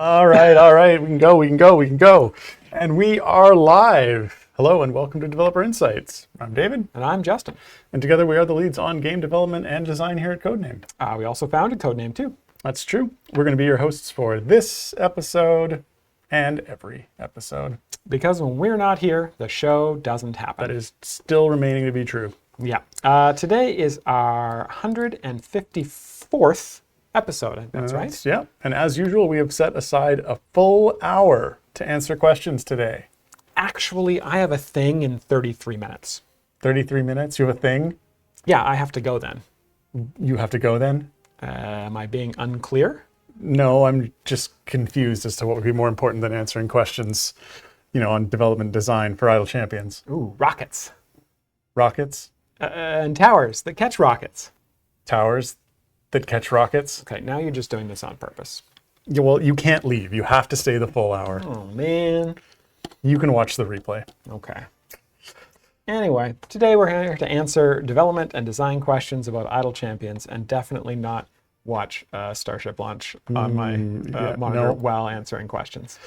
All right. We can go. And we are live. Hello and welcome to Developer Insights. I'm David. And I'm Justin. And together we are the leads on game development and design here at Codename. We also founded Codename too. That's true. We're going to be your hosts for this episode and every episode. Because when we're not here, the show doesn't happen. That is still remaining to be true. Yeah. Today is our 154th episode. That's right. Yeah. And as usual, we have set aside a full hour to answer questions today. Actually, I have a thing in 33 minutes. 33 minutes? You have a thing? Yeah, I have to go then. You have to go then? Am I being unclear? No, I'm just confused as to what would be more important than answering questions, on development design for Idle Champions. Ooh, rockets. Rockets? And towers that catch rockets. Towers that catch rockets? Okay, now you're just doing this on purpose. Yeah, well, you can't leave. You have to stay the full hour. Oh, man. You can watch the replay. Okay. Anyway, today we're here to answer development and design questions about Idle Champions, and definitely not watch Starship launch on my monitor while answering questions.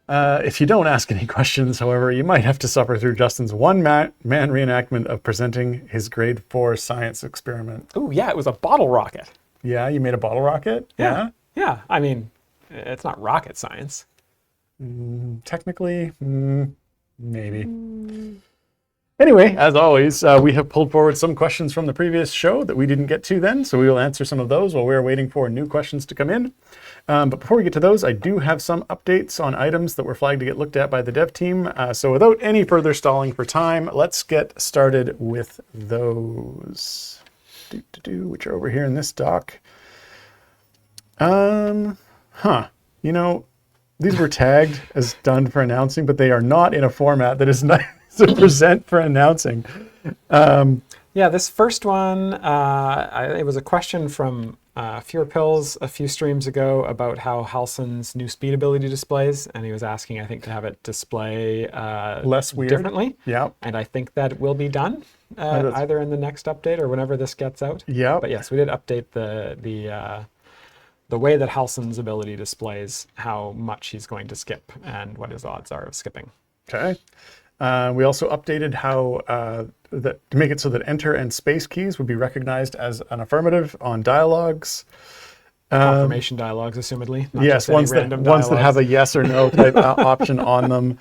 If you don't ask any questions, however, you might have to suffer through Justin's one-man reenactment of presenting his grade 4 science experiment. Oh, yeah, it was a bottle rocket. Yeah, you made a bottle rocket? Yeah. I mean, it's not rocket science. Technically, maybe. Anyway, as always, we have pulled forward some questions from the previous show that we didn't get to then, so we will answer some of those while we're waiting for new questions to come in. But before we get to those, I do have some updates on items that were flagged to get looked at by the dev team. So without any further stalling for time, let's get started with those, which are over here in this doc. These were tagged as done for announcing, but they are not in a format that is nice to present for announcing. Yeah, this first one, it was a question from Fewer Pills a few streams ago about how Halson's new speed ability displays, and he was asking, I think, to have it display less weird, differently. Yeah, and I think that will be done either in the next update or whenever this gets out. Yeah, but yes, we did update the way that Halson's ability displays how much he's going to skip and what his odds are of skipping. Okay. We also updated how to make it so that enter and space keys would be recognized as an affirmative on dialogues. Confirmation dialogues, assumedly. Not yes, ones that have a yes or no type option on them.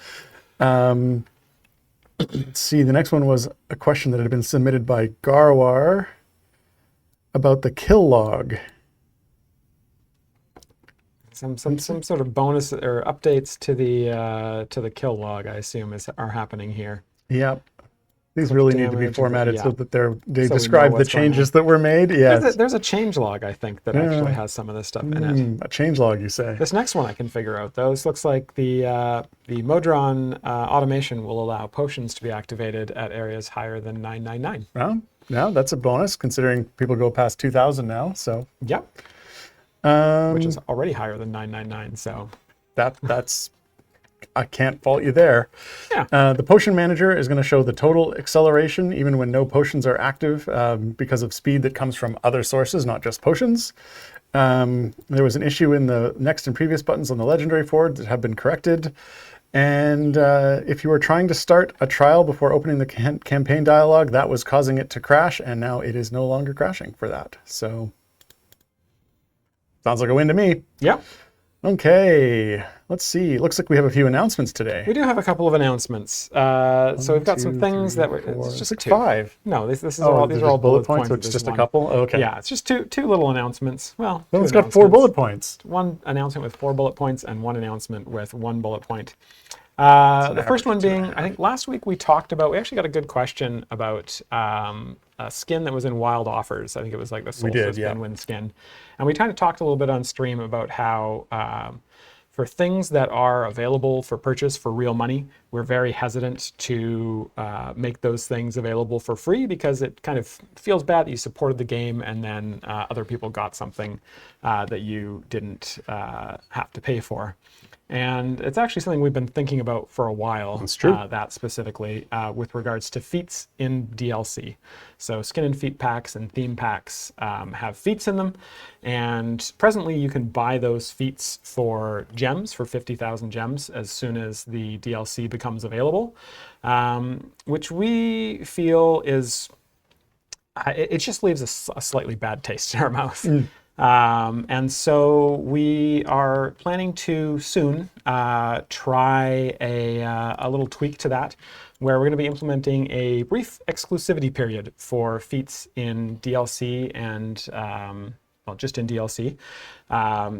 Let's see, the next one was a question that had been submitted by Garwar about the kill log. Some sort of bonus or updates to the kill log, I assume, are happening here. Yep. These really need to be formatted so that they describe the changes that were made. Yeah. There's a change log, I think, that actually has some of this stuff in it. A change log, you say? This next one I can figure out, though. This looks like the Modron automation will allow potions to be activated at areas higher than 999. Well, no, that's a bonus, considering people go past 2,000 now. So. Yep. Which is already higher than 999, so that's I can't fault you there. Yeah. The potion manager is going to show the total acceleration even when no potions are active because of speed that comes from other sources, not just potions. There was an issue in the next and previous buttons on the legendary forward that have been corrected. And if you were trying to start a trial before opening the campaign dialogue, that was causing it to crash, and now it is no longer crashing for that. So. Sounds like a win to me. Yeah. Okay. Let's see. Looks like we have a few announcements today. We do have a couple of announcements. So we've got some things that were. It's just like 5. No, these are all bullet points. So it's just a couple. Oh, okay. Yeah, it's just two little announcements. Well, it's got 4 bullet points. One announcement with 4 bullet points and one announcement with 1 bullet point. The first one being, I think last week we actually got a good question about a skin that was in Wild Offers. I think it was like the Solstice Win skin. And we kind of talked a little bit on stream about how for things that are available for purchase for real money, we're very hesitant to make those things available for free because it kind of feels bad that you supported the game and then other people got something that you didn't have to pay for. And it's actually something we've been thinking about for a while. That's true. That specifically with regards to feats in DLC. So skin and feat packs and theme packs have feats in them. And presently you can buy those feats for gems, for 50,000 gems, as soon as the DLC becomes available, which we feel is, it just leaves a slightly bad taste in our mouth. And so we are planning to soon try a little tweak to that, where we're going to be implementing a brief exclusivity period for feats in DLC and, well, just in DLC.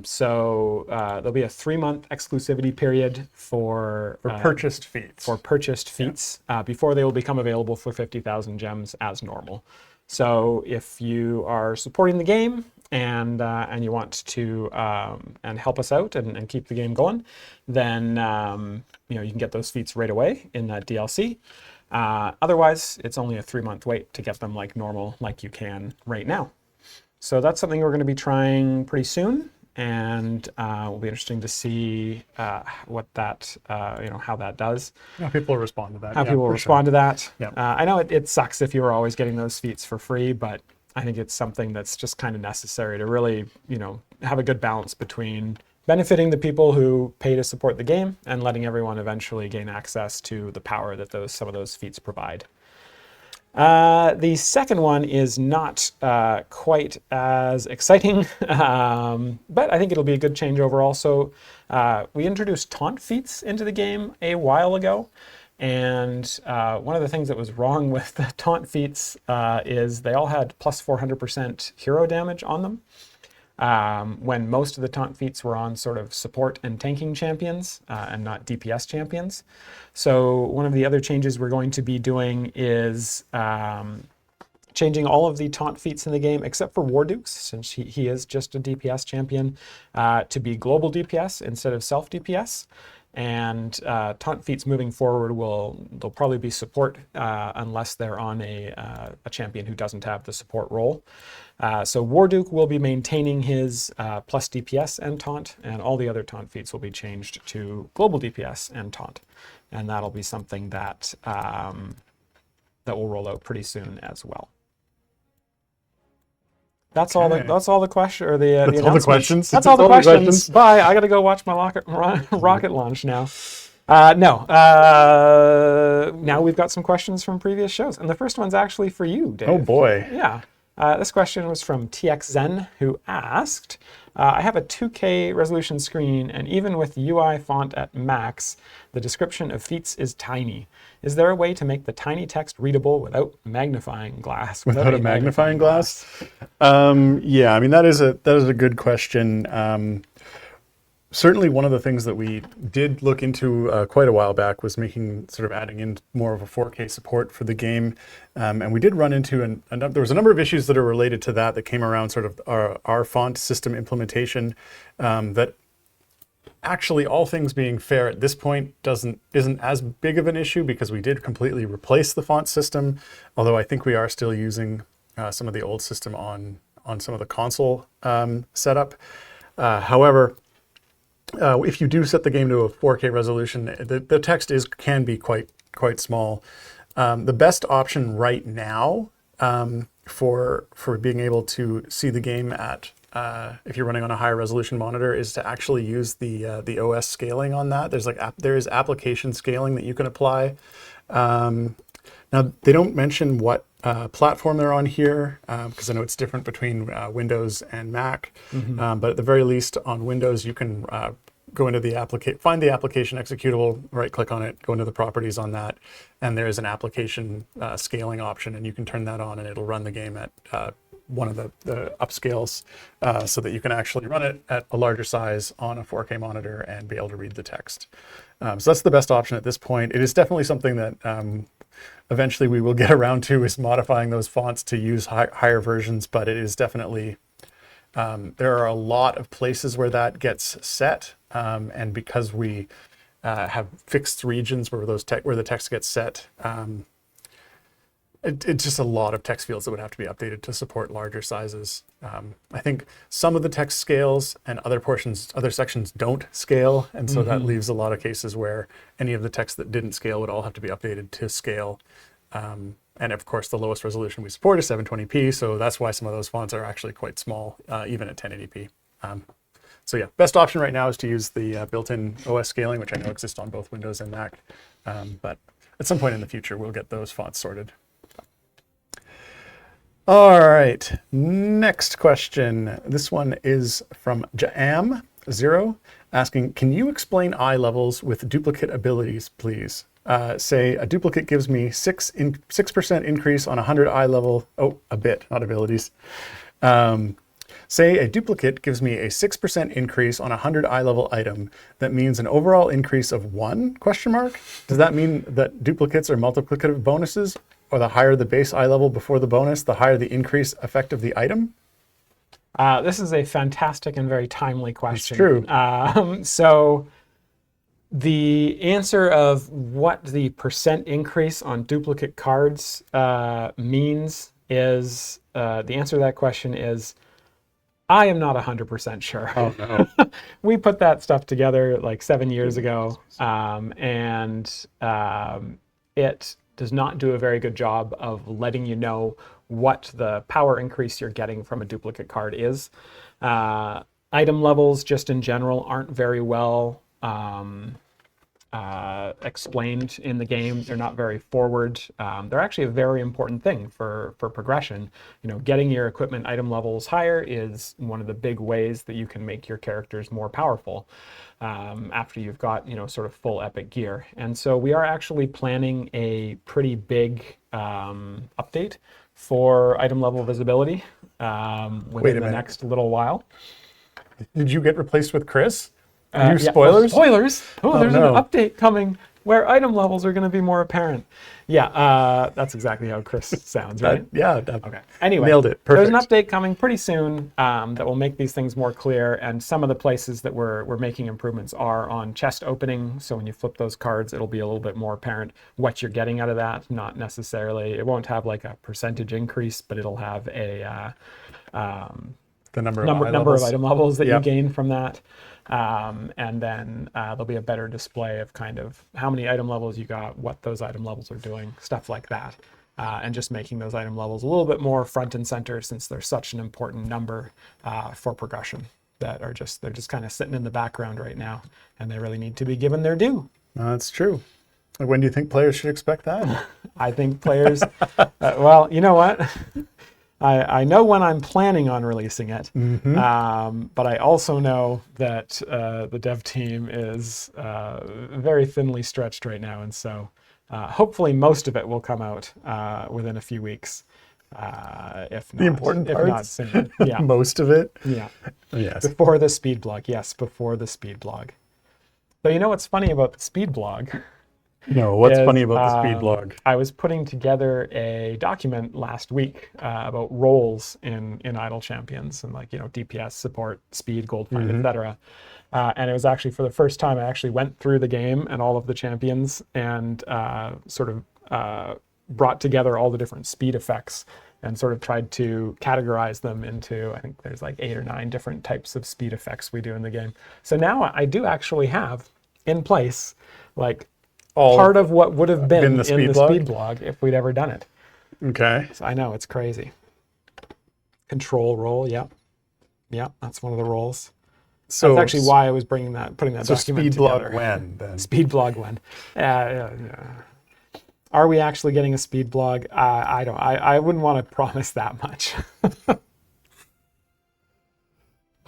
So there'll be a 3-month exclusivity period for purchased feats. For purchased feats before they will become available for 50,000 gems as normal. So if you are supporting the game and you want to and help us out and keep the game going, then you can get those feats right away in that DLC. Otherwise, it's only a 3-month wait to get them like normal, like you can right now. So that's something we're going to be trying pretty soon, and will be interesting to see what that, how that does. How people respond to that. How people respond to that. Yeah. I know it sucks if you were always getting those feats for free, but I think it's something that's just kind of necessary to really, have a good balance between benefiting the people who pay to support the game and letting everyone eventually gain access to the power that some of those feats provide. The second one is not quite as exciting, but I think it'll be a good change overall. So we introduced taunt feats into the game a while ago, and one of the things that was wrong with the taunt feats is they all had plus 400% hero damage on them, when most of the taunt feats were on sort of support and tanking champions and not DPS champions. So one of the other changes we're going to be doing is changing all of the taunt feats in the game, except for War Dukes, since he is just a DPS champion, to be global DPS instead of self DPS. And taunt feats moving forward they'll probably be support unless they're on a champion who doesn't have the support role. So Warduke will be maintaining his plus DPS and taunt, and all the other taunt feats will be changed to global DPS and taunt, and that'll be something that that will roll out pretty soon as well. That's all the question or the That's all the questions. That's all the questions. Bye. I gotta go watch my rocket launch now. Now we've got some questions from previous shows, and the first one's actually for you, Dave. Oh boy. Yeah. This question was from TXZen, who asked, I have a 2K resolution screen, and even with UI font at max, the description of feats is tiny. Is there a way to make the tiny text readable without magnifying glass? Without a magnifying glass? Yeah, I mean, that is a good question. Certainly one of the things that we did look into quite a while back was adding in more of a 4K support for the game. And we did run into, there was a number of issues that are related to that came around sort of our font system implementation that actually, all things being fair, at this point isn't as big of an issue because we did completely replace the font system, although I think we are still using some of the old system on some of the console setup. However, if you do set the game to a 4K resolution, the text can be quite small. The best option right now for being able to see the game at if you're running on a higher resolution monitor is to actually use the OS scaling on that. There is application scaling that you can apply. Now they don't mention what platform they're on here because I know it's different between Windows and Mac. But at the very least on Windows you can go into the find the application executable, right click on it, go into the properties on that, and there is an application scaling option, and you can turn that on and it'll run the game at one of the upscales so that you can actually run it at a larger size on a 4K monitor and be able to read the text. So that's the best option at this point. It is definitely something that eventually we will get around to, is modifying those fonts to use higher versions, but it is definitely, there are a lot of places where that gets set, and because we have fixed regions where the text gets set, It's just a lot of text fields that would have to be updated to support larger sizes. I think some of the text scales and other sections don't scale. And so that leaves a lot of cases where any of the text that didn't scale would all have to be updated to scale. And of course, the lowest resolution we support is 720p. So that's why some of those fonts are actually quite small, even at 1080p. So yeah, best option right now is to use the built-in OS scaling, which I know exists on both Windows and Mac. But at some point in the future, we'll get those fonts sorted. All right, next question. This one is from Jaam0, asking, can you explain eye levels with duplicate abilities, please? Say a duplicate gives me 6% increase on 100 eye level. Oh, a bit, not abilities. Say a duplicate gives me a 6% increase on a 100 eye level item. That means an overall increase of 1 ? Does that mean that duplicates are multiplicative bonuses? Or the higher the base eye level before the bonus, the higher the increase effect of the item? This is a fantastic and very timely question. It's true. So the answer of what the percent increase on duplicate cards means is, the answer to that question is, I am not 100% sure. Oh, no. We put that stuff together like 7 years ago, and it does not do a very good job of letting you know what the power increase you're getting from a duplicate card is. Item levels, just in general, aren't very well explained in the game. They're not very forward. They're actually a very important thing for progression. Getting your equipment item levels higher is one of the big ways that you can make your characters more powerful after you've got sort of full epic gear. And so we are actually planning a pretty big update for item level visibility within the next little while. Did you get replaced with Chris? Are you spoilers? Spoilers! Oh, there's no. an update coming where item levels are going to be more apparent. Yeah, that's exactly how Chris sounds, right? Okay. Anyway, nailed it. Perfect. There's an update coming pretty soon that will make these things more clear. And some of the places that we're making improvements are on chest opening. So when you flip those cards, it'll be a little bit more apparent what you're getting out of that. Not necessarily, it won't have like a percentage increase, but it'll have a the number of item levels that you gain from that. And then there'll be a better display of kind of how many item levels you got, what those item levels are doing, stuff like that. And just making those item levels a little bit more front and center, since they're such an important number for progression, that they're just kind of sitting in the background right now, and they really need to be given their due. That's true. When do you think players should expect that? I think players, well, you know what? I know when I'm planning on releasing it, but I also know that the dev team is very thinly stretched right now, and so hopefully most of it will come out within a few weeks, if not, the important parts? If not sooner. Yeah. Most of it? Yeah. Yes. Before the speed blog. Yes, before the speed blog. So you know what's funny about the speed blog? No, what's funny about the speed blog? I was putting together a document last week about roles in Idle Champions, and DPS, support, speed, gold find, etc. And it was actually for the first time I actually went through the game and all of the champions and sort of brought together all the different speed effects and sort of tried to categorize them into, I think there's like 8 or 9 different types of speed effects we do in the game. So now I do actually have in place like part of what would have been in the speed blog if we'd ever done it. Okay. So I know, it's crazy. Control role, yeah, that's one of the roles. So that's actually why I was putting that document together. Speed blog when then? Speed blog when? Are we actually getting a speed blog? I wouldn't want to promise that much.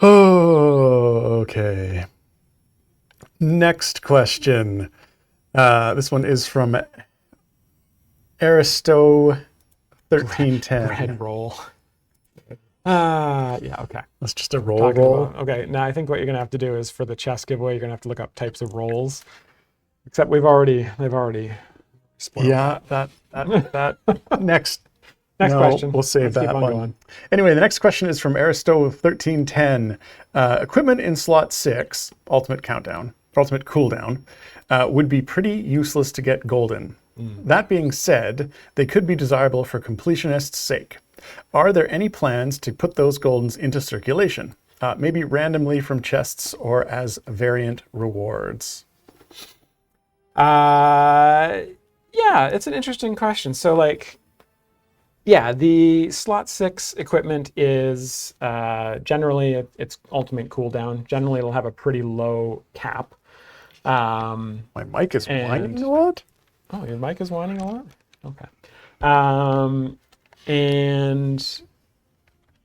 Oh, okay. Next question. This one is from Aristo1310. Red roll. Yeah, okay. That's just a roll. Okay, now I think what you're going to have to do is for the chess giveaway, you're going to have to look up types of rolls. Except they've already spoiled. Yeah, that next question. We'll save that one. Going. Anyway, the next question is from Aristo1310. Equipment in slot 6, ultimate cooldown, would be pretty useless to get golden. That being said, they could be desirable for completionists' sake. Are there any plans to put those goldens into circulation? Maybe randomly from chests or as variant rewards? Yeah, it's an interesting question. So like, yeah, the slot 6 equipment is generally its ultimate cooldown. Generally, it'll have a pretty low cap. My mic is whining and- a lot. Oh, your mic is whining a lot? Okay. And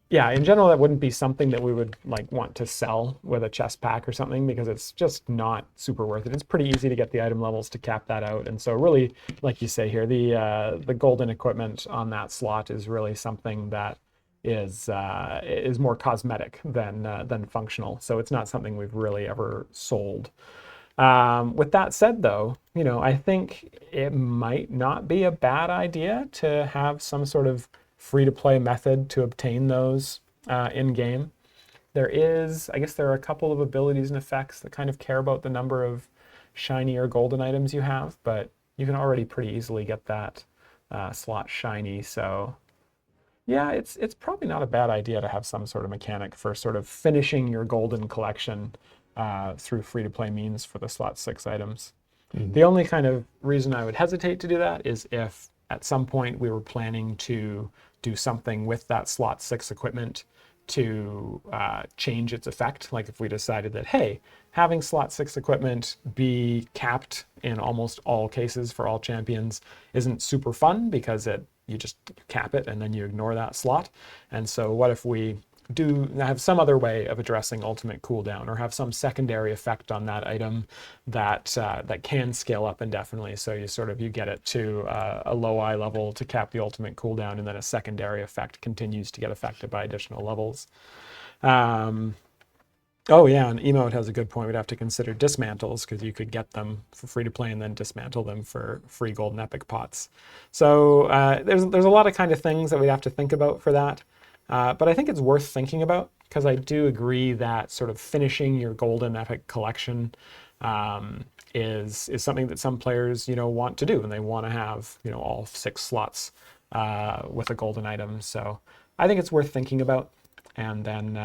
yeah, in general, that wouldn't be something that we would like want to sell with a chest pack or something because it's just not super worth it. It's pretty easy to get the item levels to cap that out. And so really, like you say here, the golden equipment on that slot is really something that is more cosmetic than functional. So it's not something we've really ever sold. With that said, though, I think it might not be a bad idea to have some sort of free-to-play method to obtain those in-game. I guess there are a couple of abilities and effects that kind of care about the number of shiny or golden items you have, but you can already pretty easily get that slot shiny. So yeah, it's probably not a bad idea to have some sort of mechanic for sort of finishing your golden collection through free-to-play means for the slot 6 items. The only kind of reason I would hesitate to do that is if at some point we were planning to do something with that slot 6 equipment to change its effect. Like if we decided that, hey, having slot 6 equipment be capped in almost all cases for all champions isn't super fun because you just cap it and then you ignore that slot. And so what if we do have some other way of addressing ultimate cooldown or have some secondary effect on that item that can scale up indefinitely. So you get it to a low eye level to cap the ultimate cooldown, and then a secondary effect continues to get affected by additional levels. Oh yeah, and Emote has a good point. We'd have to consider dismantles because you could get them for free to play and then dismantle them for free golden epic pots. So there's a lot of kind of things that we'd have to think about for that. But I think it's worth thinking about because I do agree that sort of finishing your golden epic collection is something that some players want to do, and they want to have all 6 slots with a golden item. So I think it's worth thinking about, and then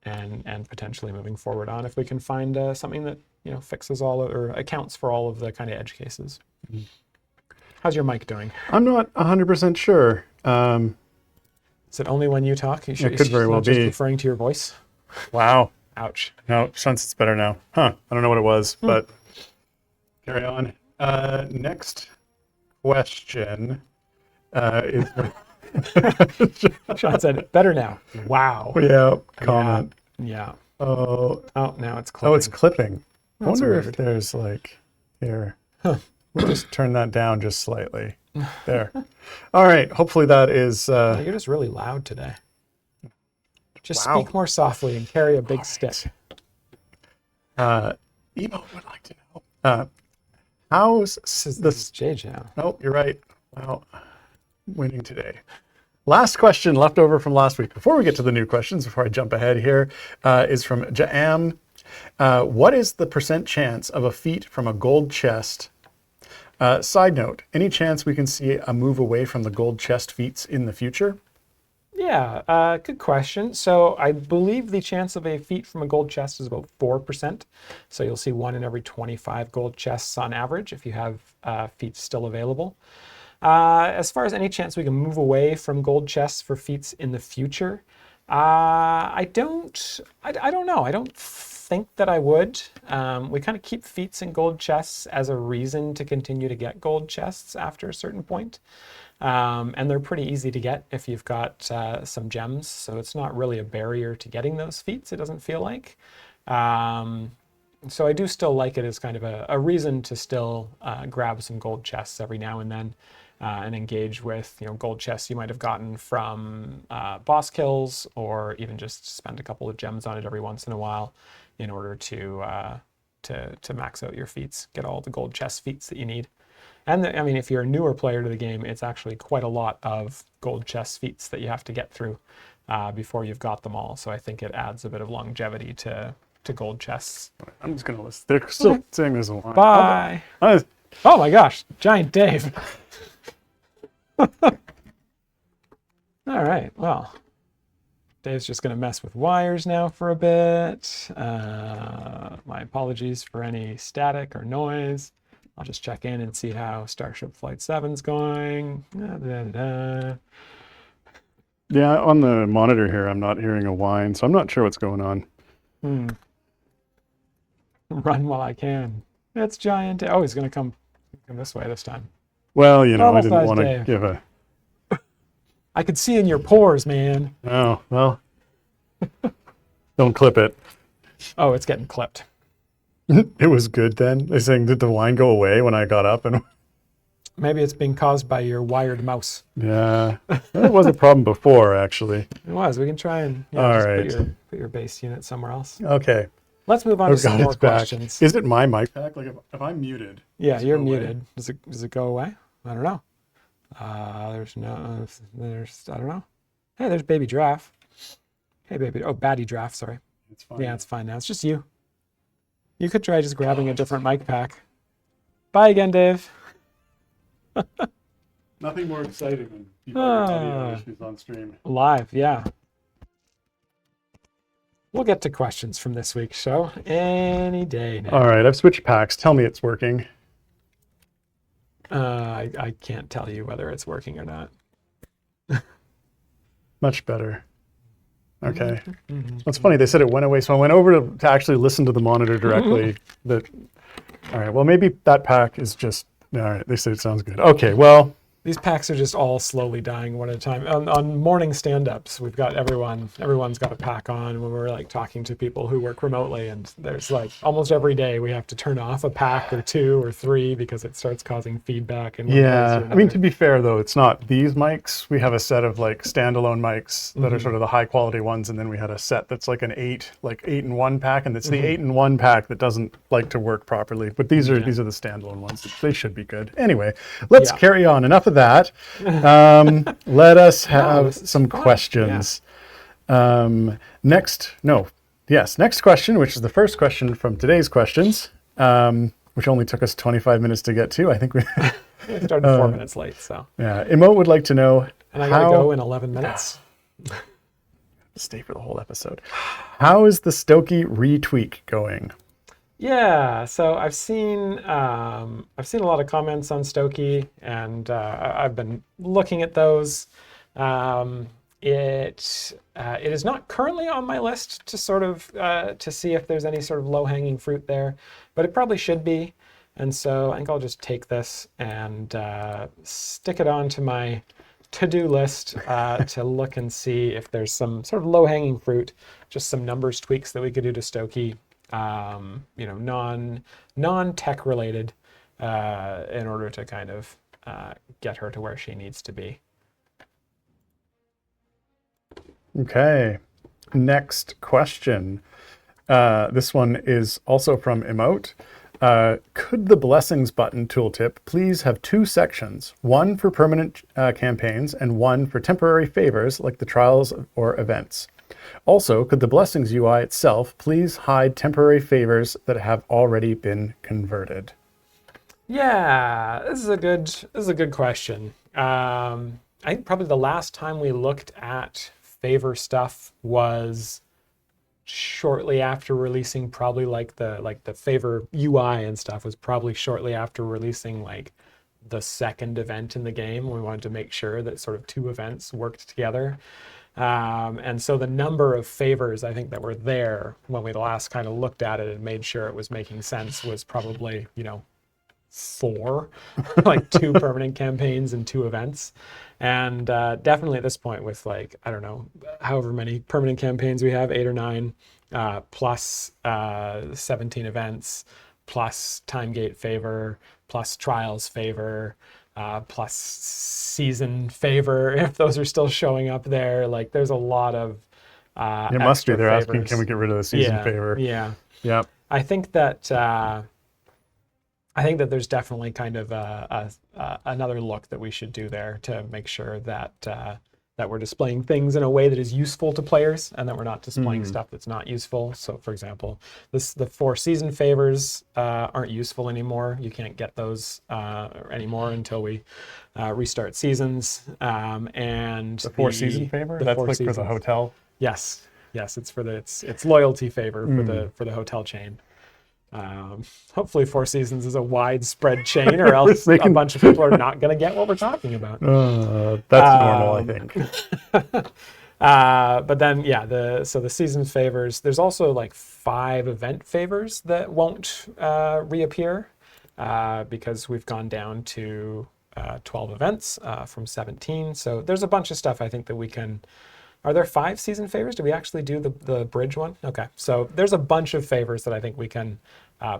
and potentially moving forward on if we can find something that fixes all or accounts for all of the kind of edge cases. Mm-hmm. How's your mic doing? I'm not 100% sure. Is it only when you talk? It could very well be. Just referring to your voice? Wow. Ouch. No, sense it's better now. I don't know what it was, but carry on. Next question is... Sean said, better now. Wow. Yeah, comment. Yeah. Oh, now it's clipping. Oh, it's clipping. I wonder weird. if there's here. We'll just turn that down just slightly. There. All right. Hopefully that is... You're just really loud today. Just speak more softly and carry a big stick. Emo would like to know. How's this is JJ. Oh, you're right. Wow. Winning today. Last question left over from last week. Before we get to the new questions, before I jump ahead here, is from Jaam. What is the % chance of a feat from a gold chest? Side note, any chance we can see a move away from the gold chest feats in the future? Yeah, good question. So I believe the chance of a feat from a gold chest is about 4%. So you'll see 1 in every 25 gold chests on average if you have feats still available. As far as any chance we can move away from gold chests for feats in the future, I don't know. I don't think that I would. We kind of keep feats in gold chests as a reason to continue to get gold chests after a certain point. And they're pretty easy to get if you've got some gems. So it's not really a barrier to getting those feats, it doesn't feel like. So I do still like it as kind of a reason to still grab some gold chests every now and then. And engage with gold chests you might have gotten from boss kills, or even just spend a couple of gems on it every once in a while in order to max out your feats, get all the gold chest feats that you need. And I mean, if you're a newer player to the game, it's actually quite a lot of gold chest feats that you have to get through before you've got them all. So I think it adds a bit of longevity to gold chests. I'm just gonna list. They're still saying there's a line. Bye. Oh my gosh, Giant Dave. All right, well, Dave's just going to mess with wires now for a bit. My apologies for any static or noise. I'll just check in and see how Starship Flight 7's going. Yeah, on the monitor here, I'm not hearing a whine, so I'm not sure what's going on. Run while I can. It's Giant Dave. Oh, he's going to come this way this time. Well, you know, I didn't Normal-sized want to Dave. give a... I could see in your pores, man. Oh, well, don't clip it. Oh, it's getting clipped. It was good then. They're saying, did the whine go away when I got up? And Maybe it's being caused by your wired mouse. yeah, that was a problem before, actually. It was. We can try and All just right. put your base unit somewhere else. Okay. Let's move on Oh to some God, more it's back. questions. Is it my mic pack? Like, if I'm muted? Yeah, does it you're go away? muted. Does it go away? I don't know. I don't know. Hey, there's Baby Giraffe. Hey, Baby. Oh, Batty Giraffe. Sorry. It's fine. Yeah, it's fine now. It's just you. You could try just grabbing a different mic pack. Bye again, Dave. Nothing more exciting than people having audio issues on stream. Live, yeah. We'll get to questions from this week's show any day now. All right, I've switched packs. Tell me it's working. I can't tell you whether it's working or not. Much better. Okay. That's funny. They said it went away, so I went over to actually listen to the monitor directly. All right. Well, maybe that pack is just. All right. They said it sounds good. Okay. Well. These packs are just all slowly dying one at a time. On morning stand-ups, we've got everyone's got a pack on when we're like talking to people who work remotely, and there's like almost every day we have to turn off a pack or two or three because it starts causing feedback. In one place or Yeah. I mean, another. to be fair though, it's not these mics. We have a set of like standalone mics that are sort of the high quality ones, and then we had a set that's like an eight in one pack, and it's the 8-in-1 pack that doesn't like to work properly. But these are the standalone ones. They should be good. Anyway, let's carry on. Enough of that. Let us have some questions. Next question, which is the first question from today's questions, which only took us 25 minutes to get to. I think we started 4 minutes late, so. Yeah, Emote would like to know And I gotta go in 11 minutes. Stay for the whole episode. How is the Stokey retweak going? Yeah, so I've seen a lot of comments on Stokey, and I've been looking at those. It is not currently on my list to sort of to see if there's any sort of low-hanging fruit there, but it probably should be. And so I think I'll just take this and stick it onto my to-do list to look and see if there's some sort of low-hanging fruit, just some numbers tweaks that we could do to Stokey. Non-tech related in order to kind of get her to where she needs to be. Okay, next question. This one is also from Emote. Could the Blessings button tooltip please have two sections, one for permanent campaigns and one for temporary favors like the trials or events? Also, could the Blessings UI itself please hide temporary favors that have already been converted? Yeah, this is a good question. I think probably the last time we looked at favor stuff was shortly after releasing, probably like the favor UI and stuff was probably shortly after releasing like the second event in the game. We wanted to make sure that sort of two events worked together. And so the number of favors I think that were there when we last kind of looked at it and made sure it was making sense was probably, 4, like 2 permanent campaigns and 2 events. And definitely at this point with like, I don't know, however many permanent campaigns we have, 8 or 9, plus 17 events, plus time gate favor, plus trials favor, plus season favor, if those are still showing up there. Like there's a lot of It must be. They're favors. asking, can we get rid of the season favor? Yeah. Yep. I think that there's definitely kind of another look that we should do there to make sure that that we're displaying things in a way that is useful to players, and that we're not displaying stuff that's not useful. So, for example, the 4 season favors aren't useful anymore. You can't get those anymore until we restart seasons. And The 4 season favor? That's like for the hotel? Yes, it's for it's loyalty favor for the hotel chain. Hopefully 4 seasons is a widespread chain, or else a bunch of people are not going to get what we're talking about. That's normal, I think. But then, so the season favors, there's also like 5 event favors that won't reappear because we've gone down to 12 events from 17. So there's a bunch of stuff I think that we can. Are there 5 season favors? Did we actually do the bridge one? Okay, so there's a bunch of favors that I think we can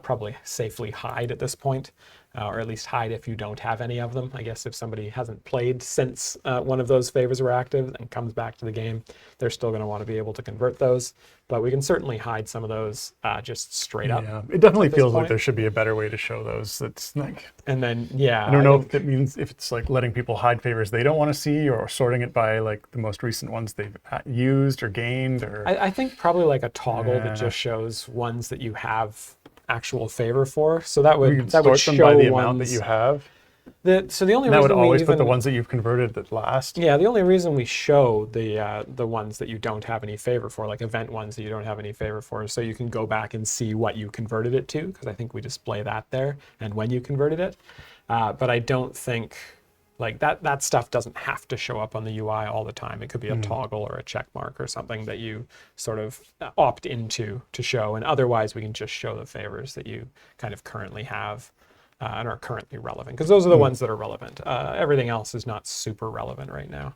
probably safely hide at this point, or at least hide if you don't have any of them. I guess if somebody hasn't played since one of those favors were active and comes back to the game, they're still going to want to be able to convert those. But we can certainly hide some of those just straight up. Yeah, it definitely feels like there should be a better way to show those. That's like, and then I don't know if it means if it's like letting people hide favors they don't want to see, or sorting it by like the most recent ones they've used or gained, or I think probably like a toggle that just shows ones that you have actual favor for. So that would show them by the ones amount that you have. So the only that reason would always we put the ones that you've converted at last. Yeah, the only reason we show the ones that you don't have any favor for, like event ones that you don't have any favor for, is so you can go back and see what you converted it to, because I think we display that there and when you converted it. But I don't think like that stuff doesn't have to show up on the UI all the time. It could be a toggle or a check mark or something that you sort of opt into to show, and otherwise we can just show the favors that you kind of currently have. And are currently relevant, because those are the ones that are relevant. Everything else is not super relevant right now.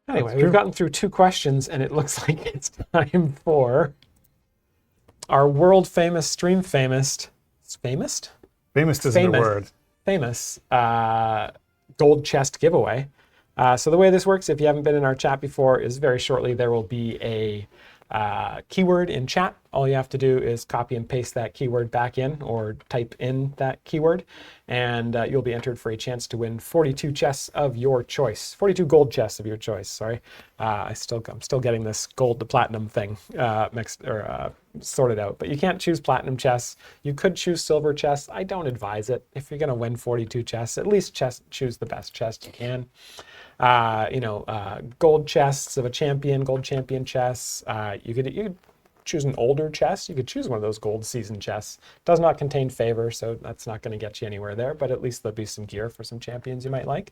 Anyway, we've gotten through 2 questions, and it looks like it's time for our world famous, stream famous, famous isn't a word. Famous gold chest giveaway. So the way this works, if you haven't been in our chat before, is very shortly there will be a keyword in chat. All you have to do is copy and paste that keyword back in, or type in that keyword, and you'll be entered for a chance to win 42 chests of your choice. 42 gold chests of your choice. Sorry, I'm still getting this gold to platinum thing mixed or sorted out. But you can't choose platinum chests. You could choose silver chests. I don't advise it. If you're going to win 42 chests, at least choose the best chest you can. Gold chests of a champion, gold champion chests. You could choose an older chest. You could choose one of those gold season chests. Does not contain favor, so that's not going to get you anywhere there, but at least there'll be some gear for some champions you might like.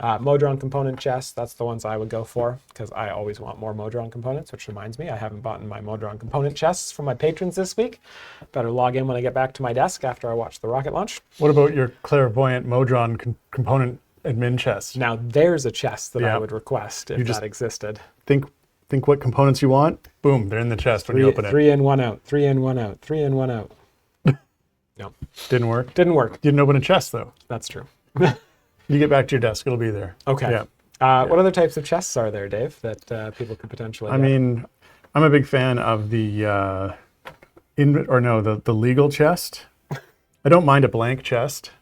Modron component chests, that's the ones I would go for, because I always want more Modron components, which reminds me, I haven't bought my Modron component chests for my patrons this week. Better log in when I get back to my desk after I watch the rocket launch. What about your clairvoyant Modron component admin chest? Now there's a chest that I would request if that existed. Think what components you want. Boom, they're in the chest when you open it. 3 in, 1 out. 3 in, 1 out. 3 in, 1 out. No. Didn't work? Didn't work. You didn't open a chest, though. That's true. You get back to your desk, it'll be there. Okay. Yeah. What other types of chests are there, Dave, that people could potentially get? mean, I'm a big fan of the legal chest. I don't mind a blank chest.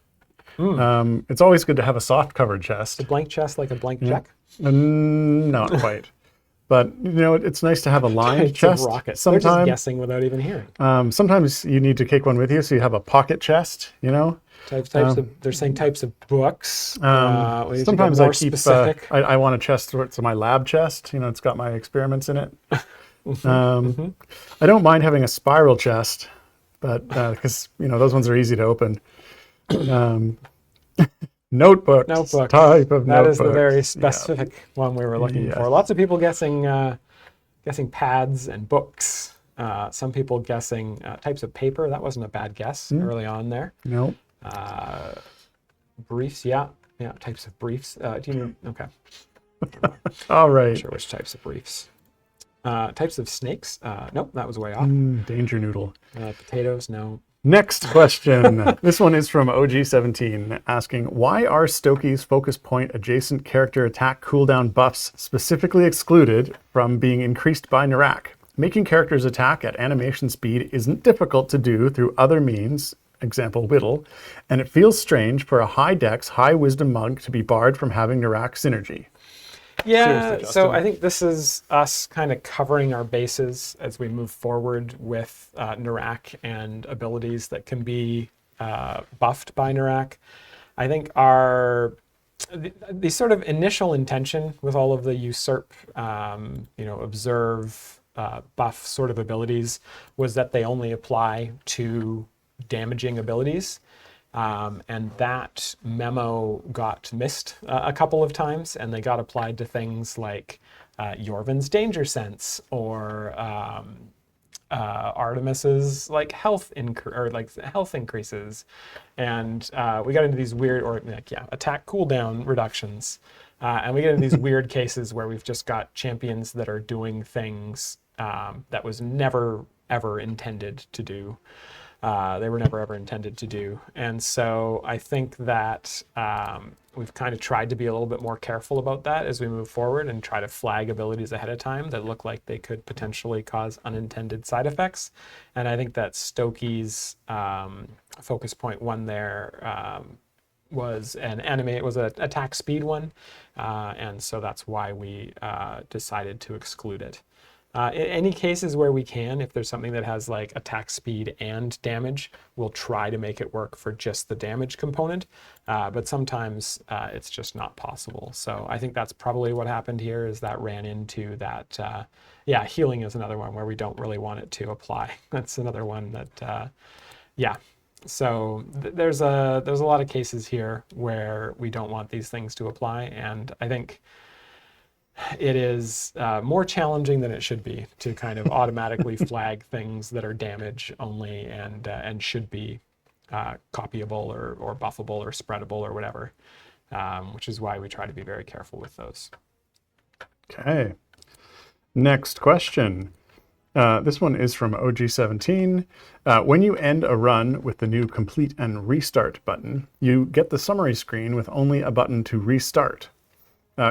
It's always good to have a soft covered chest. A blank chest, like a blank check? Not quite. But it's nice to have a lined chest. Rockets. Sometimes they're just guessing without even hearing. Sometimes you need to take one with you, so you have a pocket chest. Types of. They're saying types of books. Sometimes I keep. I want a chest where it's my lab chest. It's got my experiments in it. I don't mind having a spiral chest, but because those ones are easy to open. Notebooks. Type of that notebooks. Is the very specific one we were looking for. Lots of people guessing pads and books. Some people guessing types of paper. That wasn't a bad guess early on there. Nope. Briefs. Types of briefs. Do you mean? Okay. All right. Not sure which types of briefs. Types of snakes. Nope, that was way off. Danger noodle. Potatoes. No. Next question. This one is from OG17 asking, why are Stokey's focus point adjacent character attack cooldown buffs specifically excluded from being increased by Narak? Making characters attack at animation speed isn't difficult to do through other means, example Whittle, and it feels strange for a high dex, high wisdom monk to be barred from having Narak synergy. Yeah, Seriously, so Justin. I think this is us kind of covering our bases as we move forward with Narak and abilities that can be buffed by Narak. I think the sort of initial intention with all of the usurp, observe, buff sort of abilities was that they only apply to damaging abilities. And that memo got missed a couple of times, and they got applied to things like Yorvin's Danger Sense or Artemis's health increases, and we got into these weird attack cooldown reductions, and we get into these weird cases where we've just got champions that are doing things that was never ever intended to do. They were never ever intended to do. And so I think that we've kind of tried to be a little bit more careful about that as we move forward and try to flag abilities ahead of time that look like they could potentially cause unintended side effects. And I think that Stokey's focus point one there was an attack speed one. And so that's why we decided to exclude it. In any cases where we can, if there's something that has attack speed and damage, we'll try to make it work for just the damage component. But sometimes it's just not possible. So I think that's probably what happened here, is that ran into that. Healing is another one where we don't really want it to apply. That's another one that, So there's a lot of cases here where we don't want these things to apply. And I think it is more challenging than it should be to kind of automatically flag things that are damage only and should be copyable or buffable or spreadable or whatever, which is why we try to be very careful with those. Okay. Next question. This one is from OG17. When you end a run with the new complete and restart button, you get the summary screen with only a button to restart.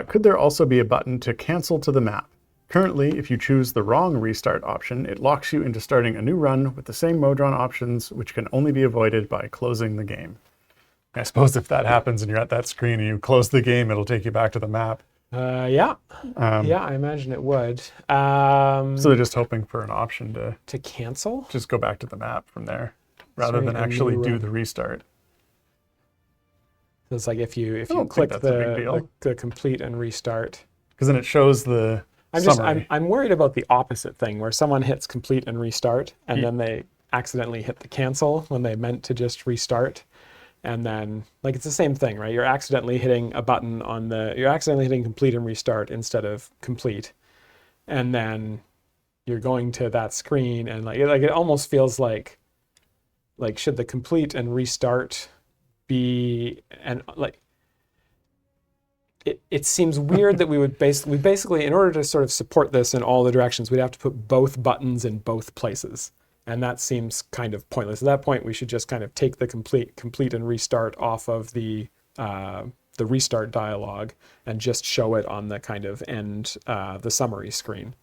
Could there also be a button to cancel to the map? Currently, if you choose the wrong restart option, it locks you into starting a new run with the same Modron options, which can only be avoided by closing the game. I suppose if that happens and you're at that screen and you close the game, it'll take you back to the map. I imagine it would. So they're just hoping for an option to cancel? Just go back to the map from there, rather than actually do the restart. It's like if you click the complete and restart, because then it shows the summary. I'm worried about the opposite thing, where someone hits complete and restart and then they accidentally hit the cancel when they meant to just restart, and then it's the same thing, right? You're accidentally hitting a button you're accidentally hitting complete and restart instead of complete, and then you're going to that screen and it almost feels like should the complete and restart be, and it seems weird that we would basically, in order to sort of support this in all the directions, we'd have to put both buttons in both places, and that seems kind of pointless. At that point, we should just kind of take the complete and restart off of the restart dialog and just show it on the kind of end the summary screen.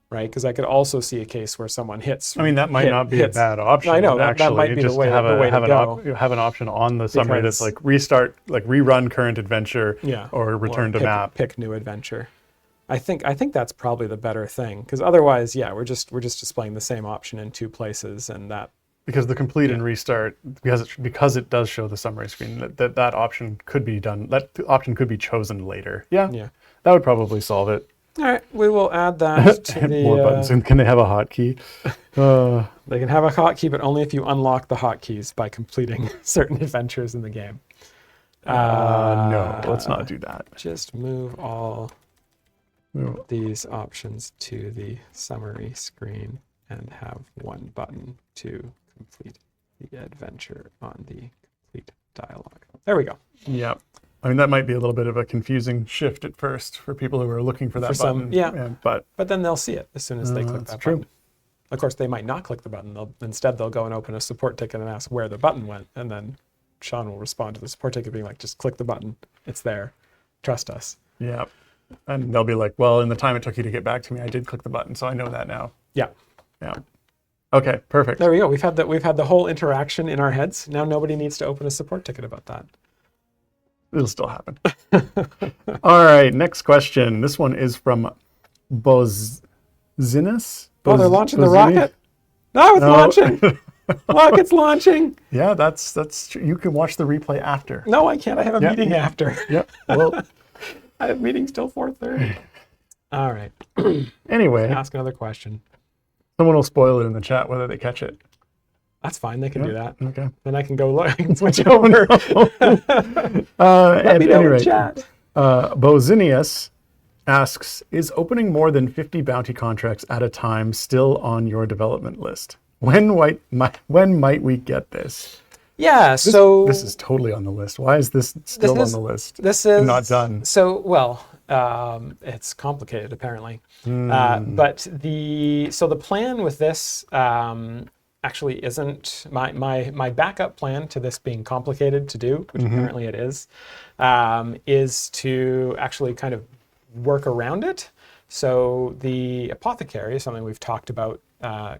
Right, because I could also see a case where someone hits. I mean, that might not be a bad option. I know that might be the way to go. You have an option on the summary that's restart, rerun current adventure, or return to map. Pick new adventure. I think that's probably the better thing, because otherwise, we're just displaying the same option in two places, and that. Because the complete and restart, because it does show the summary screen, that option could be done. That option could be chosen later. Yeah. That would probably solve it. All right, we will add that to the... More buttons. And can they have a hotkey? They can have a hotkey, but only if you unlock the hotkeys by completing certain adventures in the game. No, let's not do that. Just move all these options to the summary screen and have one button to complete the adventure on the complete dialogue. There we go. Yep. I mean, that might be a little bit of a confusing shift at first for people who are looking for that button. But then they'll see it as soon as they click that button. Of course, they might not click the button. Instead, they'll go and open a support ticket and ask where the button went. And then Sean will respond to the support ticket being like, just click the button. It's there. Trust us. Yeah. And they'll be like, well, in the time it took you to get back to me, I did click the button, so I know that now. Yeah. Yeah. Okay, perfect. There we go. We've had the whole interaction in our heads. Now nobody needs to open a support ticket about that. It'll still happen. All right, next question. This one is from Bozinus. Oh, they're launching the rocket. No, it's launching. Look, it's launching. Yeah, that's true. You can watch the replay after. No, I can't. I have a meeting after. Yep. Well, I have meetings till 4:30. All right. Anyway, Ask another question. someone will spoil it in the chat whether they catch it. That's fine. They can do that. Okay. Then I can go look. I can switch over. Let me know in chat. Bozinius asks, is opening more than 50 bounty contracts at a time still on your development list? When might we get this? Yeah, This is totally on the list. Why is this still on the list? This is not done. So, well, it's complicated apparently. But the plan with this actually isn't my backup plan to this being complicated to do, which apparently it is to actually kind of work around it. So the apothecary is something we've talked about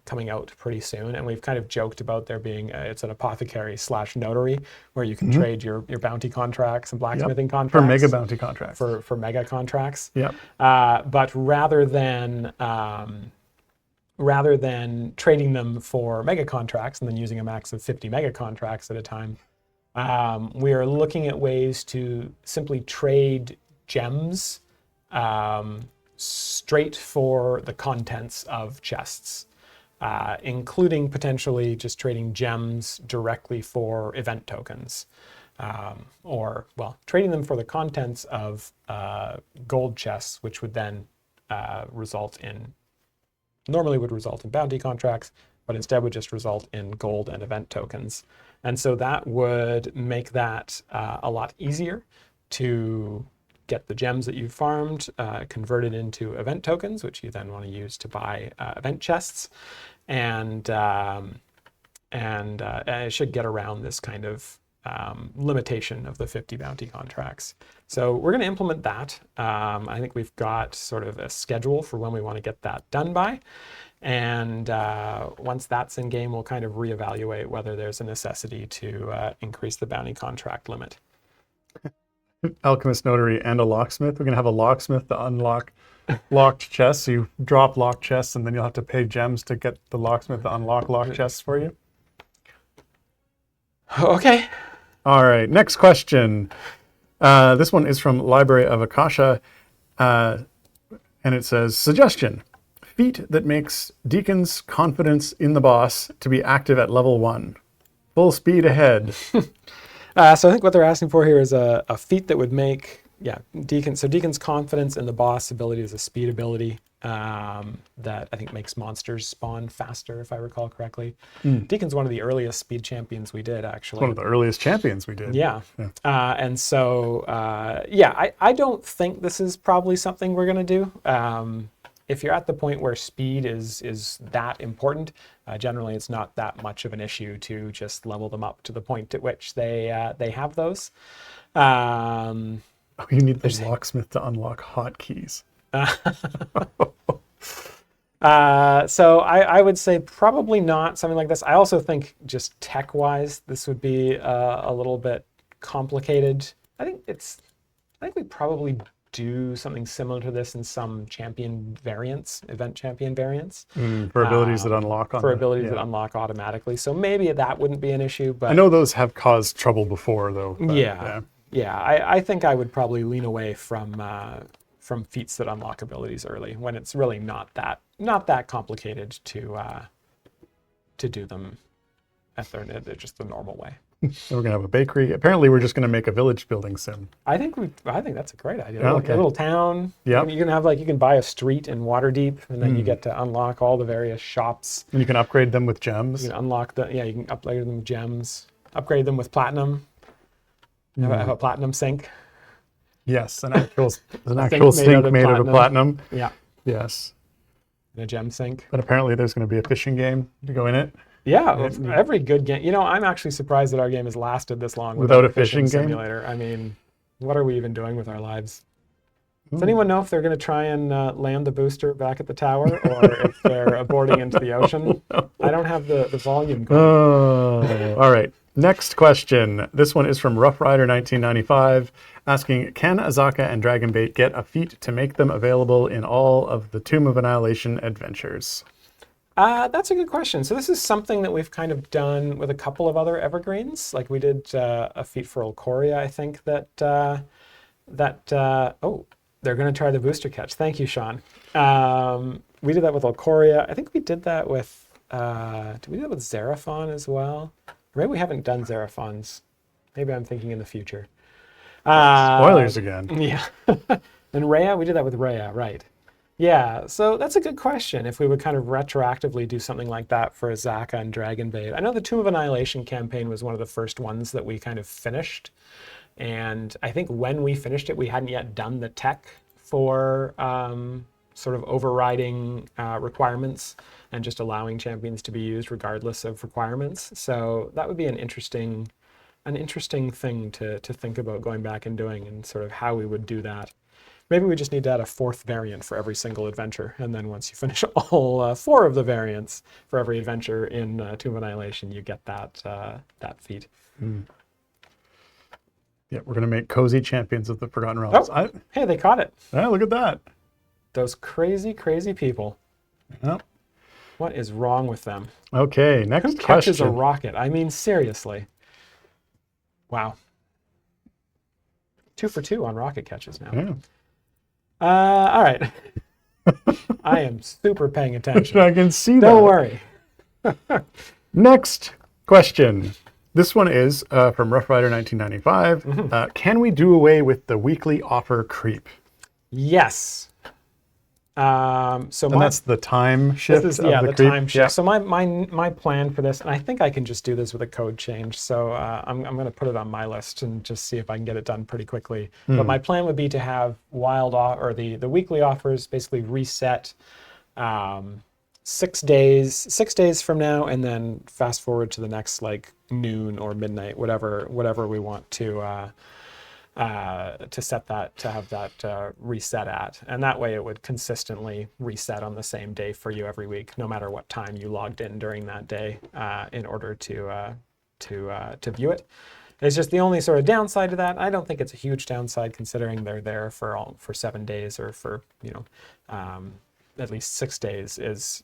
coming out pretty soon, and we've kind of joked about there being it's an apothecary / notary where you can trade your bounty contracts and blacksmithing contracts For mega bounty contracts. For mega contracts. Yep. But rather than trading them for mega contracts and then using a max of 50 mega contracts at a time, we are looking at ways to simply trade gems straight for the contents of chests, including potentially just trading gems directly for event tokens, or trading them for the contents of gold chests, which would then normally would result in bounty contracts, but instead would just result in gold and event tokens. And so that would make that a lot easier to get the gems that you've farmed converted into event tokens, which you then want to use to buy event chests, and it should get around this kind of limitation of the 50 bounty contracts. So we're going to implement that. I think we've got sort of a schedule for when we want to get that done by. And once that's in game, we'll kind of reevaluate whether there's a necessity to increase the bounty contract limit. Alchemist, notary, and a locksmith. We're going to have a locksmith to unlock locked chests. So you drop locked chests, and then you'll have to pay gems to get the locksmith to unlock locked chests for you. Okay. All right, next question. This one is from Library of Akasha, and it says, suggestion, feat that makes Deacon's confidence in the boss to be active at level 1. Full speed ahead. So I think what they're asking for here is a feat that would make, Deacon's confidence in the boss ability is a speed ability that I think makes monsters spawn faster, if I recall correctly. Deacon's one of the earliest speed champions we did, actually. One of the earliest champions we did. Yeah. And so, I don't think this is probably something we're going to do. If you're at the point where speed is that important, generally it's not that much of an issue to just level them up to the point at which they have those. You need the locksmith to unlock hotkeys. So I would say probably not something like this. I also think just tech-wise, this would be a little bit complicated. I think we probably do something similar to this in some champion variants, event champion variants. For abilities that unlock that unlock automatically. So maybe that wouldn't be an issue, but I know those have caused trouble before, though. I think I would probably lean away from feats that unlock abilities early when it's really not that complicated to do them at just the normal way. So we're gonna have a bakery. Apparently, we're just gonna make a village building sim. I think that's a great idea. Okay. A little town. Yeah. You can have you can buy a street in Waterdeep, and then you get to unlock all the various shops. And you can upgrade them with gems. You can unlock you can upgrade them with gems. Upgrade them with platinum. Have a platinum sink. Yes, an actual sink made out of platinum. Yeah. Yes. And a gem sink. But apparently, there's going to be a fishing game to go in it. Yeah, every good game. I'm actually surprised that our game has lasted this long without a fishing game simulator. I mean, what are we even doing with our lives? Does anyone know if they're going to try and land the booster back at the tower, or if they're aborting into the ocean? I don't have the volume going. Oh, all right. Next question. This one is from Rough Rider 1995, asking, can Azaka and Dragonbait get a feat to make them available in all of the Tomb of Annihilation adventures? That's a good question. So this is something that we've kind of done with a couple of other evergreens. Like we did a feat for Olcoria, I think, oh, they're going to try the booster catch. Thank you, Sean. We did that with Olcoria. I think we did that with, did we do that with Xeraphon as well? Or maybe we haven't done Xeraphons. Maybe I'm thinking in the future. Spoilers again. Yeah. And Rhea, we did that with Rhea, right. Yeah, so that's a good question. If we would kind of retroactively do something like that for Azaka and Dragonbait. I know the Tomb of Annihilation campaign was one of the first ones that we kind of finished. And I think when we finished it, we hadn't yet done the tech for sort of overriding requirements and just allowing champions to be used regardless of requirements. So that would be an interesting thing to think about going back and doing, and sort of how we would do that. Maybe we just need to add a fourth variant for every single adventure, and then once you finish all 4 of the variants for every adventure in Tomb of Annihilation, you get that feat. Yeah, we're going to make cozy champions of the Forgotten Realms. Oh, hey, they caught it. Yeah, look at that. Those crazy, crazy people. Yep. What is wrong with them? Okay, next Who question. catches a rocket? I mean, seriously. Wow. 2 for 2 on rocket catches now. Yeah. All right. I am super paying attention. I can see that. Don't worry. Next question. This one is from Rough Rider 1995. Can we do away with the weekly offer creep? Yes. And that's the time shift. This is, of the creep? time shift. Yeah. So my plan for this, and I think I can just do this with a code change. So I'm going to put it on my list and just see if I can get it done pretty quickly. But my plan would be to have the weekly offers basically reset 6 days from now, and then fast forward to the next like noon or midnight, whatever we want to set that, to have that reset at. And that way it would consistently reset on the same day for you every week, no matter what time you logged in during that day, in order to view it. It's just the only sort of downside to that. I don't think it's a huge downside, considering they're there for 7 days, or for at least 6 days. Is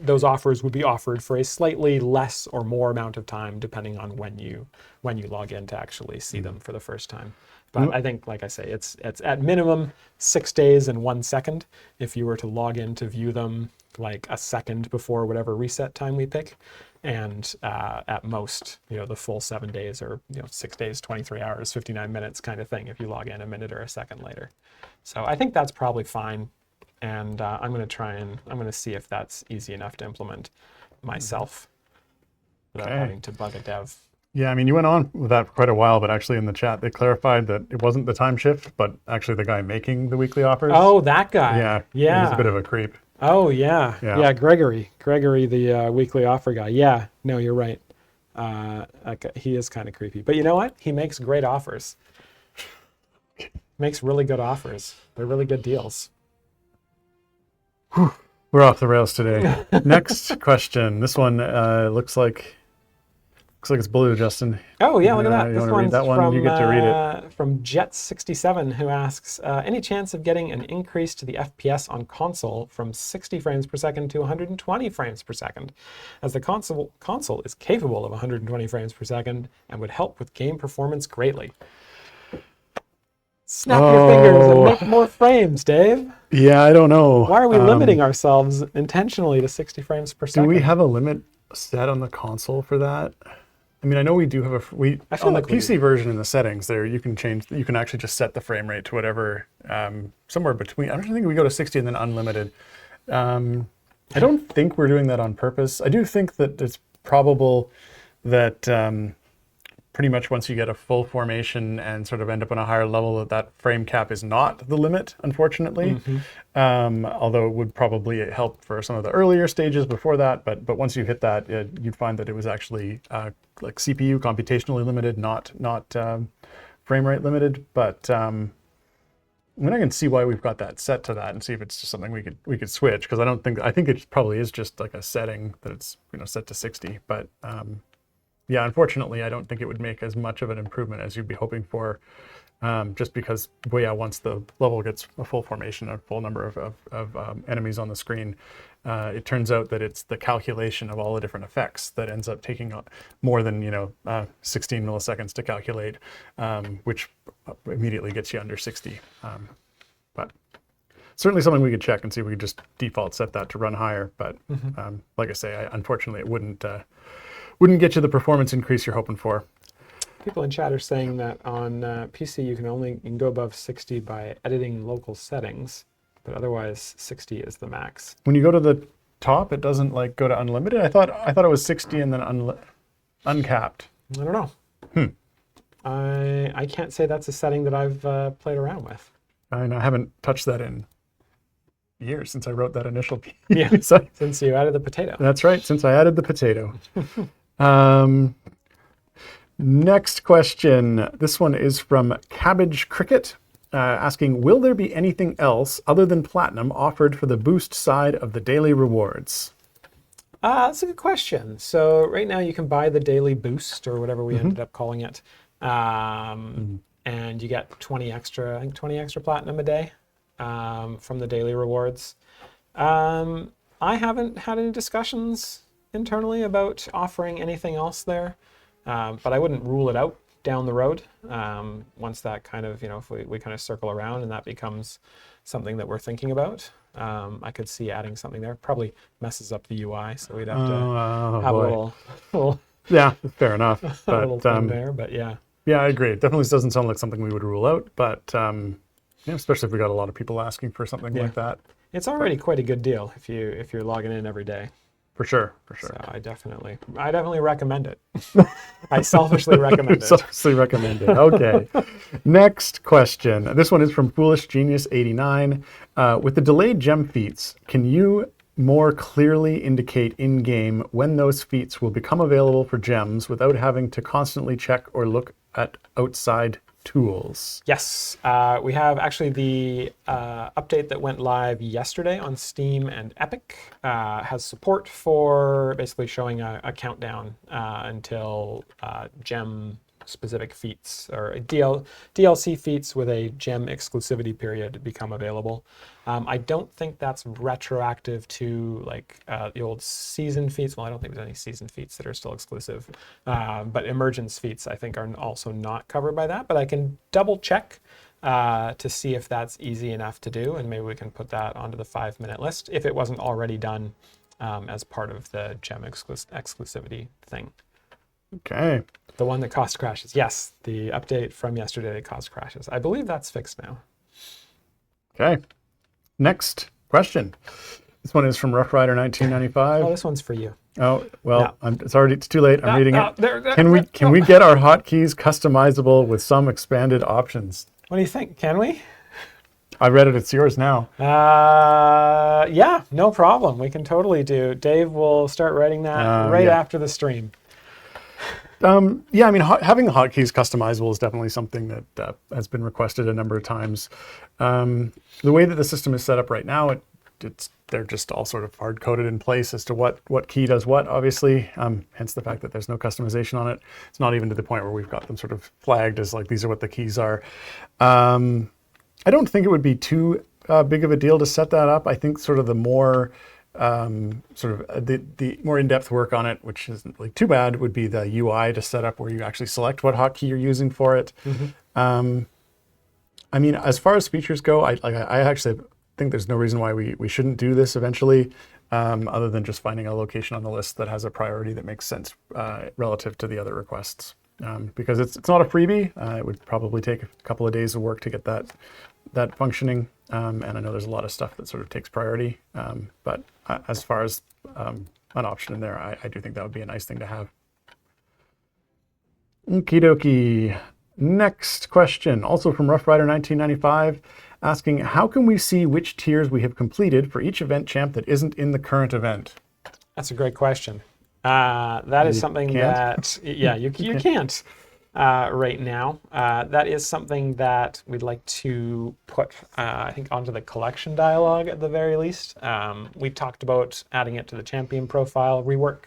those offers would be offered for a slightly less or more amount of time, depending on when you log in to actually see them for the first time. But I think, like I say, it's at minimum 6 days and 1 second if you were to log in to view them like a second before whatever reset time we pick. And at most, the full 7 days, or 6 days, 23 hours, 59 minutes kind of thing if you log in a minute or a second later. So I think that's probably fine. And I'm going to see if that's easy enough to implement myself without having to bug a dev. Yeah, I mean, you went on with that for quite a while, but actually in the chat, they clarified that it wasn't the time shift, but actually the guy making the weekly offers. Oh, that guy. Yeah. Yeah. He's a bit of a creep. Oh, yeah. Yeah, Gregory, the weekly offer guy. Yeah, no, you're right. He is kind of creepy. But you know what? He makes great offers. Makes really good offers. They're really good deals. We're off the rails today. Next question. This one looks like it's blue, Justin. Oh yeah, look at that. You This want to read one's that one? from, You get to read it. From Jet67, who asks, any chance of getting an increase to the FPS on console from 60 frames per second to 120 frames per second, as the console is capable of 120 frames per second and would help with game performance greatly? Snap your fingers and make more frames, Dave. Yeah, I don't know. Why are we limiting ourselves intentionally to 60 frames per second? Do we have a limit set on the console for that? I mean, I know we do have on the PC version in the settings there, you can actually just set the frame rate to whatever, somewhere between, I don't think we go to 60 and then unlimited. I don't think we're doing that on purpose. I do think that it's probable that pretty much once you get a full formation and sort of end up on a higher level, that frame cap is not the limit, unfortunately. Although it would probably help for some of the earlier stages before that. But once you hit that, you'd find that it was actually like CPU computationally limited, not frame rate limited. But I mean, I can see why we've got that set to that and see if it's just something we could switch, because I think it probably is just like a setting that it's set to 60. But yeah, unfortunately, I don't think it would make as much of an improvement as you'd be hoping for, just because, well, yeah, once the level gets a full formation, a full number of enemies on the screen, it turns out that it's the calculation of all the different effects that ends up taking more than 16 milliseconds to calculate, which immediately gets you under 60. But certainly something we could check and see if we could just default set that to run higher. But like I say, unfortunately, it wouldn't get you the performance increase you're hoping for. People in chat are saying that on PC you can go above 60 by editing local settings, but otherwise 60 is the max. When you go to the top, it doesn't like go to unlimited. I thought it was 60 and then uncapped. I don't know. I can't say that's a setting that I've played around with. I haven't touched that in years since I wrote that initial piece. Yeah, since you added the potato. That's right, since I added the potato. Next question. This one is from Cabbage Cricket, asking, will there be anything else other than platinum offered for the boost side of the daily rewards? That's a good question. So right now you can buy the daily boost, or whatever we ended up calling it, and you get 20 extra platinum a day from the daily rewards. I haven't had any discussions internally about offering anything else there. But I wouldn't rule it out down the road. Once that kind of, if we kind of circle around and that becomes something that we're thinking about, I could see adding something there. Probably messes up the UI, so we'd have to have a little yeah, fair enough. But, a little thing there, but yeah. Yeah, I agree. It definitely doesn't sound like something we would rule out, but especially if we got a lot of people asking for something like that. It's already quite a good deal if you're logging in every day. For sure. So I definitely recommend it. I selfishly recommend it. Selfishly recommend it. Okay. Next question. This one is from Foolish Genius 89. With the delayed gem feats, can you more clearly indicate in-game when those feats will become available for gems without having to constantly check or look at outside tools? Yes, we have actually the update that went live yesterday on Steam and Epic has support for basically showing a countdown until gem specific feats or DLC feats with a gem exclusivity period become available. I don't think that's retroactive to like the old season feats. Well, I don't think there's any season feats that are still exclusive, but emergence feats I think are also not covered by that, but I can double check to see if that's easy enough to do, and maybe we can put that onto the 5-minute list if it wasn't already done as part of the gem exclusivity thing. Okay. The one that caused crashes. Yes, the update from yesterday that caused crashes. I believe that's fixed now. Okay. Next question. This one is from Rough Rider 1995. Oh, this one's for you. Oh, well, No. it's too late. I'm reading it. Can we get our hotkeys customizable with some expanded options? What do you think? Can we? I read it. It's yours now. Yeah, no problem. We can totally do. Dave will start writing that after the stream. Yeah, I mean, having the hotkeys customizable is definitely something that has been requested a number of times. The way that the system is set up right now, they're just all sort of hard-coded in place as to what key does what, obviously, hence the fact that there's no customization on it. It's not even to the point where we've got them sort of flagged as like, these are what the keys are. I don't think it would be too big of a deal to set that up. I think sort of the more the more in-depth work on it, which isn't like too bad, would be the UI to set up where you actually select what hotkey you're using for it. I mean, as far as features go, I actually think there's no reason why we shouldn't do this eventually, other than just finding a location on the list that has a priority that makes sense relative to the other requests. Because it's not a freebie. It would probably take a couple of days of work to get that functioning. And I know there's a lot of stuff that sort of takes priority. But as far as an option in there, I do think that would be a nice thing to have. Okie dokie. Next question, also from Rough Rider 1995, asking, how can we see which tiers we have completed for each event champ that isn't in the current event? That's a great question. That is something that, you can't. right now. That is something that we'd like to put, I think, onto the collection dialogue at the very least. We talked about adding it to the champion profile rework,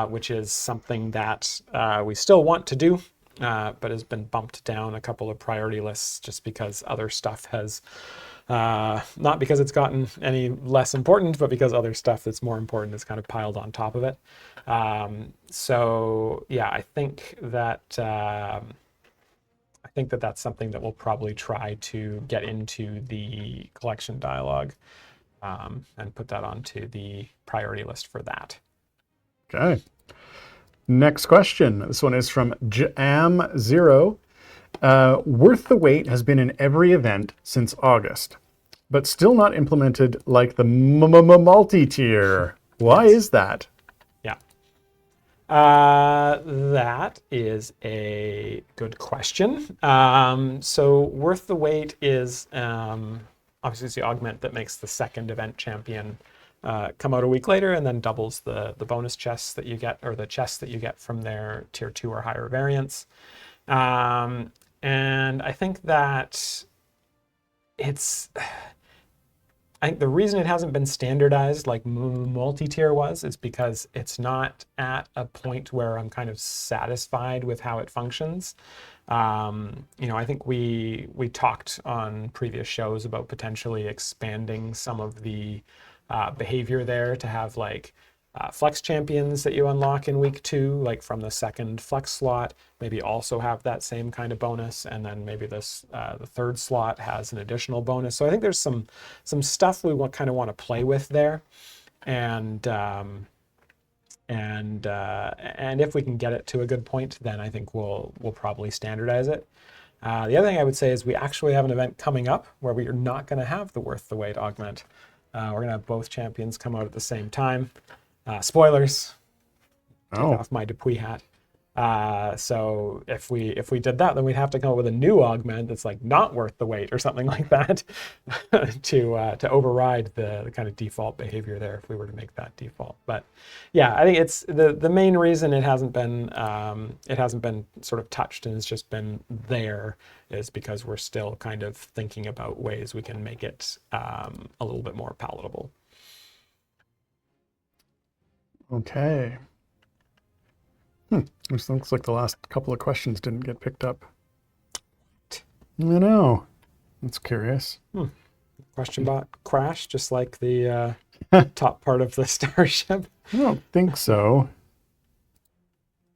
which is something that we still want to do, but has been bumped down a couple of priority lists just because other stuff has, not because it's gotten any less important, but because other stuff that's more important is kind of piled on top of it. So yeah, I think that that's something that we'll probably try to get into the collection dialogue, and put that onto the priority list for that. Okay. Next question. This one is from Jam0. Worth the Wait has been in every event since August, but still not implemented like the multi-tier. Why is that? Yeah. That is a good question. So Worth the Wait is obviously it's the augment that makes the second event champion come out a week later and then doubles the bonus chests that you get, or the chests that you get from their tier 2 or higher variants. And I think that I think the reason it hasn't been standardized like multi-tier was is because it's not at a point where I'm kind of satisfied with how it functions. I think we talked on previous shows about potentially expanding some of the behavior there to have like flex champions that you unlock in week 2, like from the second flex slot, maybe also have that same kind of bonus, and then maybe this the third slot has an additional bonus. So I think there's some stuff we kind of want to play with there, and if we can get it to a good point, then I think we'll probably standardize it. The other thing I would say is we actually have an event coming up where we are not going to have the Worth the Wait augment. We're going to have both champions come out at the same time. Spoilers. Take off my Dupuis hat. So if we did that, then we'd have to come up with a new augment that's like not worth the wait or something like that to override the kind of default behavior there if we were to make that default. But yeah, I think it's the main reason it hasn't been sort of touched and it's just been there is because we're still kind of thinking about ways we can make it a little bit more palatable. Okay. This looks like the last couple of questions didn't get picked up. I know. That's curious. Question bot crashed just like the top part of the starship. I don't think so.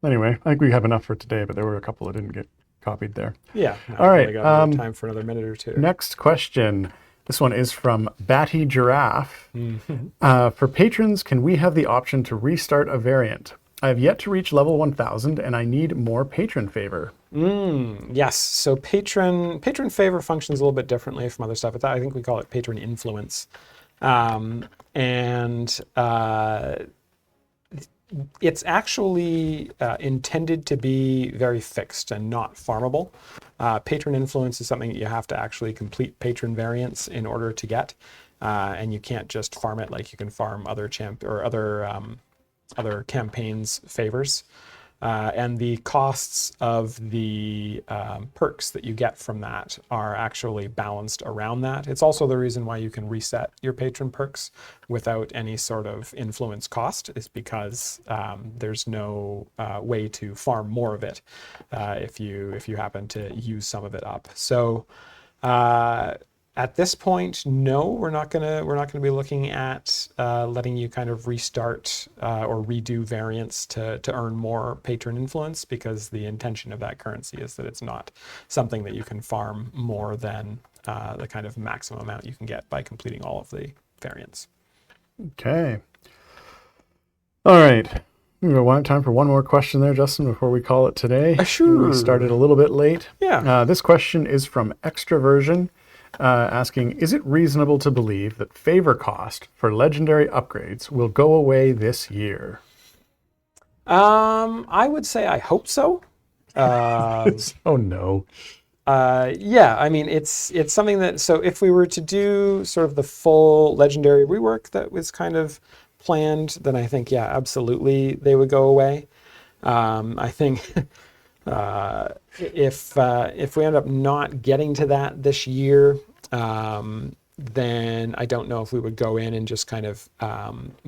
Anyway, I think we have enough for today, but there were a couple that didn't get copied there. Yeah. All right. Got time for another minute or two. Next question. This one is from Batty Giraffe. For patrons, can we have the option to restart a variant? I have yet to reach level 1000 and I need more patron favor. Yes. So patron favor functions a little bit differently from other stuff. I think we call it patron influence. It's actually intended to be very fixed and not farmable. Patron influence is something that you have to actually complete patron variants in order to get, and you can't just farm it like you can farm other other campaigns' favors. And the costs of the perks that you get from that are actually balanced around that. It's also the reason why you can reset your patron perks without any sort of influence cost, is because there's no way to farm more of it if you happen to use some of it up. So at this point, no, we're not gonna be looking at letting you kind of restart or redo variants to earn more patron influence, because the intention of that currency is that it's not something that you can farm more than the kind of maximum amount you can get by completing all of the variants. Okay. All right. We have time for one more question there, Justin, before we call it today. Sure. We started a little bit late. Yeah. This question is from Extraversion. Asking, is it reasonable to believe that favor cost for legendary upgrades will go away this year? I would say I hope so. Oh no. Yeah, I mean, it's something that, so if we were to do sort of the full legendary rework that was kind of planned, then I think, yeah, absolutely they would go away. I think If we end up not getting to that this year, then I don't know if we would go in and just kind of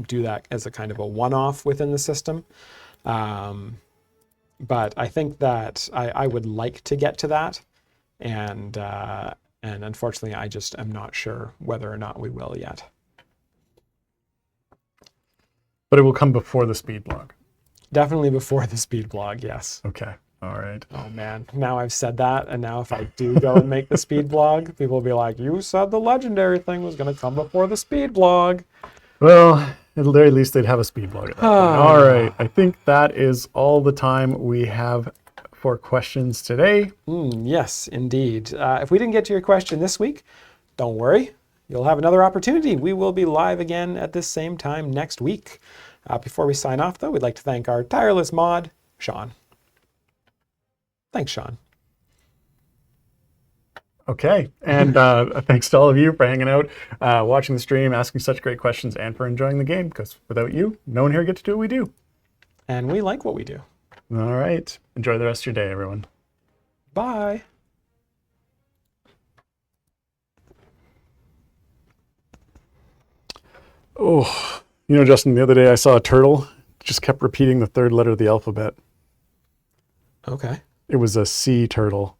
do that as a kind of a one-off within the system. But I think that I would like to get to that, and unfortunately, I just am not sure whether or not we will yet. But it will come before the speed blog. Definitely before the speed blog, yes. Okay. All right. Oh man, now I've said that, and now if I do go and make the speed blog, people will be like, you said the legendary thing was going to come before the speed blog. Well, at the very least, they'd have a speed blog at that point. All right. I think that is all the time we have for questions today. Yes, indeed. If we didn't get to your question this week, don't worry. You'll have another opportunity. We will be live again at this same time next week. Before we sign off, though, we'd like to thank our tireless mod, Sean. Thanks, Sean. Okay. And thanks to all of you for hanging out, watching the stream, asking such great questions, and for enjoying the game, because without you, no one here gets to do what we do. And we like what we do. All right. Enjoy the rest of your day, everyone. Bye. Oh, you know, Justin, the other day I saw a turtle just kept repeating the third letter of the alphabet. Okay. It was a sea turtle.